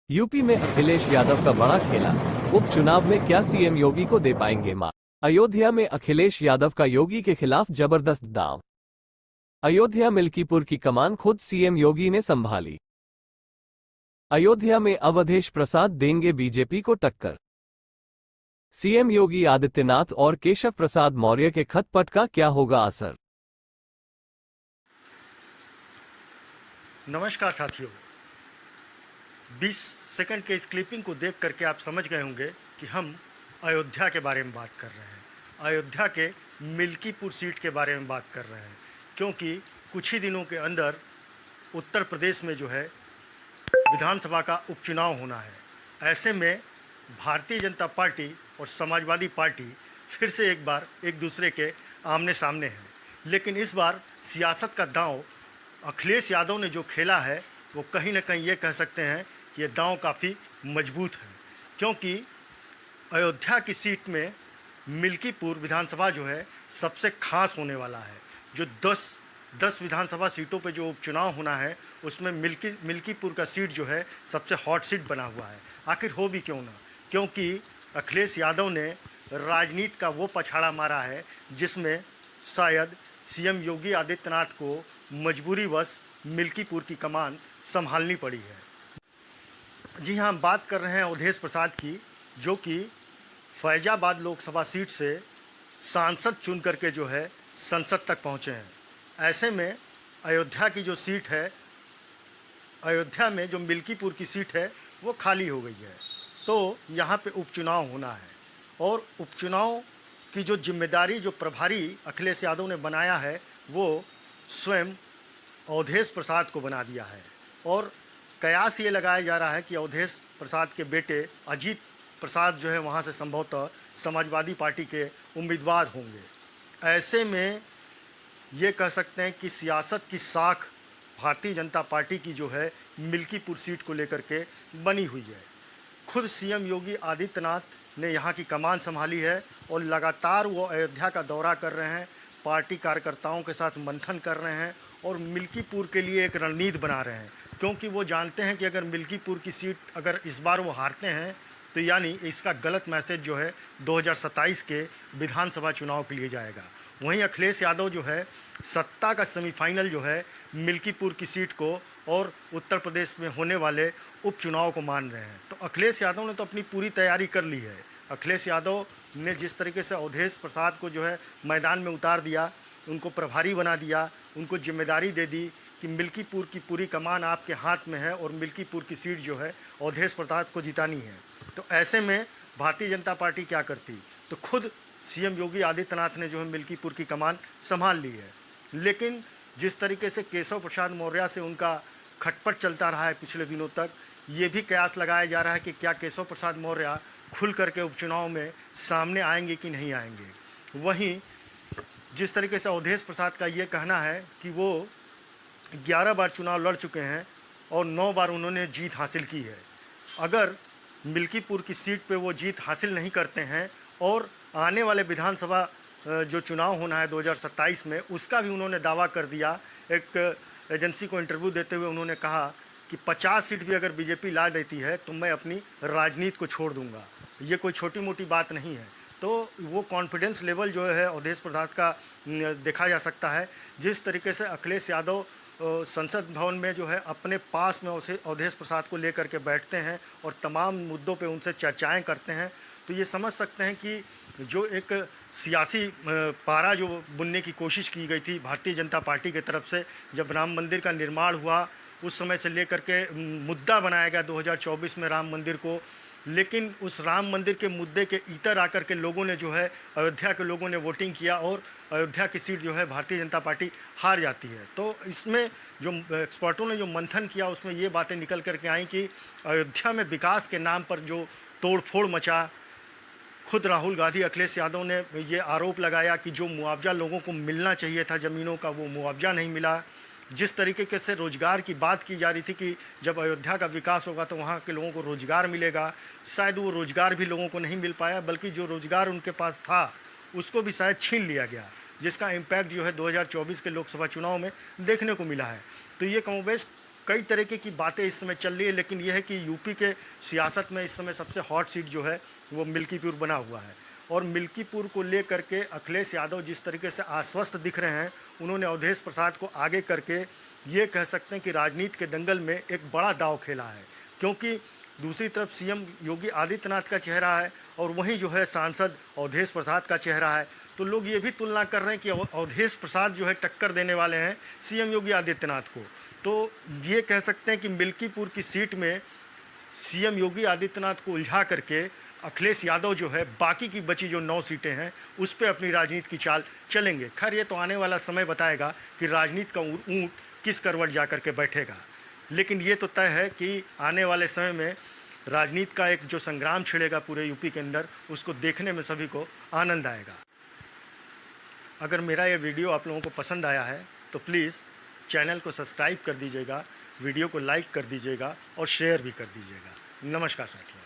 UP में अखिलेश यादव का बड़ा खेला। उपचुनाव में क्या सीएम योगी को दे पाएंगे मात? अयोध्या में अखिलेश यादव का योगी के खिलाफ जबरदस्त दांव। अयोध्या मिल्कीपुर की कमान खुद सीएम योगी ने संभाली। अयोध्या में अवधेश प्रसाद देंगे बीजेपी को टक्कर। सीएम योगी आदित्यनाथ और केशव प्रसाद मौर्य के खतपट का क्या होगा असर? नमस्कार साथियों, 20 सेकंड के इस क्लिपिंग को देख करके आप समझ गए होंगे कि हम अयोध्या के बारे में बात कर रहे हैं। अयोध्या के मिल्कीपुर सीट के बारे में बात कर रहे हैं, क्योंकि कुछ ही दिनों के अंदर उत्तर प्रदेश में जो है विधानसभा का उपचुनाव होना है। ऐसे में भारतीय जनता पार्टी और समाजवादी पार्टी फिर से एक बार एक दूसरे के आमने सामने हैं। लेकिन इस बार सियासत का दांव अखिलेश यादव ने जो खेला है वो कहीं ना कहीं ये कह सकते हैं कि ये दांव काफ़ी मजबूत है, क्योंकि अयोध्या की सीट में मिल्कीपुर विधानसभा जो है सबसे खास होने वाला है। जो 10 विधानसभा सीटों पे जो उपचुनाव होना है उसमें मिल्कीपुर का सीट जो है सबसे हॉट सीट बना हुआ है। आखिर हो भी क्यों ना, क्योंकि अखिलेश यादव ने राजनीति का वो पछाड़ा मारा है जिसमें शायद सीएम योगी आदित्यनाथ को मजबूरीवश मिल्कीपुर की कमान संभालनी पड़ी है। जी हाँ, हम बात कर रहे हैं अवधेश प्रसाद की, जो कि फैजाबाद लोकसभा सीट से सांसद चुन करके जो है संसद तक पहुँचे हैं। ऐसे में अयोध्या की जो सीट है, अयोध्या में जो मिल्कीपुर की सीट है वो खाली हो गई है। तो यहाँ पे उपचुनाव होना है और उपचुनाव की जो जिम्मेदारी जो प्रभारी अखिलेश यादव ने बनाया है वो स्वयं अवधेश प्रसाद को बना दिया है। और कयास ये लगाया जा रहा है कि अवधेश प्रसाद के बेटे अजीत प्रसाद जो है वहाँ से संभवतः समाजवादी पार्टी के उम्मीदवार होंगे। ऐसे में ये कह सकते हैं कि सियासत की साख भारतीय जनता पार्टी की जो है मिल्कीपुर सीट को लेकर के बनी हुई है। खुद सीएम योगी आदित्यनाथ ने यहाँ की कमान संभाली है और लगातार वो अयोध्या का दौरा कर रहे हैं, पार्टी कार्यकर्ताओं के साथ मंथन कर रहे हैं और मिल्कीपुर के लिए एक रणनीति बना रहे हैं, क्योंकि वो जानते हैं कि अगर मिल्कीपुर की सीट अगर इस बार वो हारते हैं तो यानी इसका गलत मैसेज जो है 2027 के विधानसभा चुनाव के लिए जाएगा। वहीं अखिलेश यादव जो है सत्ता का सेमीफाइनल जो है मिल्कीपुर की सीट को और उत्तर प्रदेश में होने वाले उपचुनाव को मान रहे हैं। तो अखिलेश यादव ने तो अपनी पूरी तैयारी कर ली है। अखिलेश यादव ने जिस तरीके से अवधेश प्रसाद को जो है मैदान में उतार दिया, उनको प्रभारी बना दिया, उनको जिम्मेदारी दे दी कि मिल्कीपुर की पूरी कमान आपके हाथ में है और मिल्कीपुर की सीट जो है अवधेश प्रसाद को जितानी है। तो ऐसे में भारतीय जनता पार्टी क्या करती? तो खुद सीएम योगी आदित्यनाथ ने जो है मिल्कीपुर की कमान संभाल ली है। लेकिन जिस तरीके से केशव प्रसाद मौर्य से उनका खटपट चलता रहा है पिछले दिनों तक, ये भी कयास लगाया जा रहा है कि क्या केशव प्रसाद मौर्य खुल करके उपचुनाव में सामने आएंगे कि नहीं आएंगे। वहीं जिस तरीके से अवधेश प्रसाद का ये कहना है कि वो 11 बार चुनाव लड़ चुके हैं और 9 बार उन्होंने जीत हासिल की है। अगर मिल्कीपुर की सीट पे वो जीत हासिल नहीं करते हैं और आने वाले विधानसभा जो चुनाव होना है 2027 में, उसका भी उन्होंने दावा कर दिया। एक एजेंसी को इंटरव्यू देते हुए उन्होंने कहा कि 50 सीट भी अगर बीजेपी ला देती है तो मैं अपनी राजनीति को छोड़ दूंगा। ये कोई छोटी मोटी बात नहीं है। तो वो कॉन्फिडेंस लेवल जो है अवधेश प्रसाद का देखा जा सकता है। जिस तरीके से अखिलेश यादव संसद भवन में जो है अपने पास में उसे अवधेश प्रसाद को लेकर के बैठते हैं और तमाम मुद्दों पे उनसे चर्चाएं करते हैं, तो ये समझ सकते हैं कि जो एक सियासी पारा जो बुनने की कोशिश की गई थी भारतीय जनता पार्टी की तरफ से, जब राम मंदिर का निर्माण हुआ उस समय से लेकर के मुद्दा बनाया गया 2024 में राम मंदिर को, लेकिन उस राम मंदिर के मुद्दे के इतर आकर के लोगों ने जो है अयोध्या के लोगों ने वोटिंग किया और अयोध्या की सीट जो है भारतीय जनता पार्टी हार जाती है। तो इसमें जो एक्सपर्टों ने जो मंथन किया उसमें ये बातें निकल करके आई कि अयोध्या में विकास के नाम पर जो तोड़फोड़ मचा, खुद राहुल गांधी अखिलेश यादव ने ये आरोप लगाया कि जो मुआवजा लोगों को मिलना चाहिए था ज़मीनों का वो मुआवजा नहीं मिला। जिस तरीके से रोज़गार की बात की जा रही थी कि जब अयोध्या का विकास होगा तो वहाँ के लोगों को रोज़गार मिलेगा, शायद वो रोज़गार भी लोगों को नहीं मिल पाया, बल्कि जो रोज़गार उनके पास था उसको भी शायद छीन लिया गया, जिसका इम्पैक्ट जो है 2024 के लोकसभा चुनाव में देखने को मिला है। तो ये कमोबेश कई तरीके की बातें इस समय चल रही है, लेकिन यह है कि यूपी के सियासत में इस समय सबसे हॉट सीट जो है वो मिल्कीपुर बना हुआ है। और मिल्कीपुर को लेकर के अखिलेश यादव जिस तरीके से आश्वस्त दिख रहे हैं, उन्होंने अवधेश प्रसाद को आगे करके ये कह सकते हैं कि राजनीति के दंगल में एक बड़ा दांव खेला है। क्योंकि दूसरी तरफ सीएम योगी आदित्यनाथ का चेहरा है और वहीं जो है सांसद अवधेश प्रसाद का चेहरा है। तो लोग ये भी तुलना कर रहे हैं कि अवधेश प्रसाद जो है टक्कर देने वाले हैं सीएम योगी आदित्यनाथ को। तो ये कह सकते हैं कि मिल्कीपुर की सीट में सीएम योगी आदित्यनाथ को उलझा करके अखिलेश यादव जो है बाकी की बची जो 9 सीटें हैं उस पर अपनी राजनीति की चाल चलेंगे। खैर ये तो आने वाला समय बताएगा कि राजनीति का ऊँट किस करवट जा कर के बैठेगा। लेकिन ये तो तय है कि आने वाले समय में राजनीति का एक जो संग्राम छिड़ेगा पूरे यूपी के अंदर, उसको देखने में सभी को आनंद आएगा। अगर मेरा ये वीडियो आप लोगों को पसंद आया है तो प्लीज़ चैनल को सब्सक्राइब कर दीजिएगा, वीडियो को लाइक कर दीजिएगा और शेयर भी कर दीजिएगा। नमस्कार साथियों।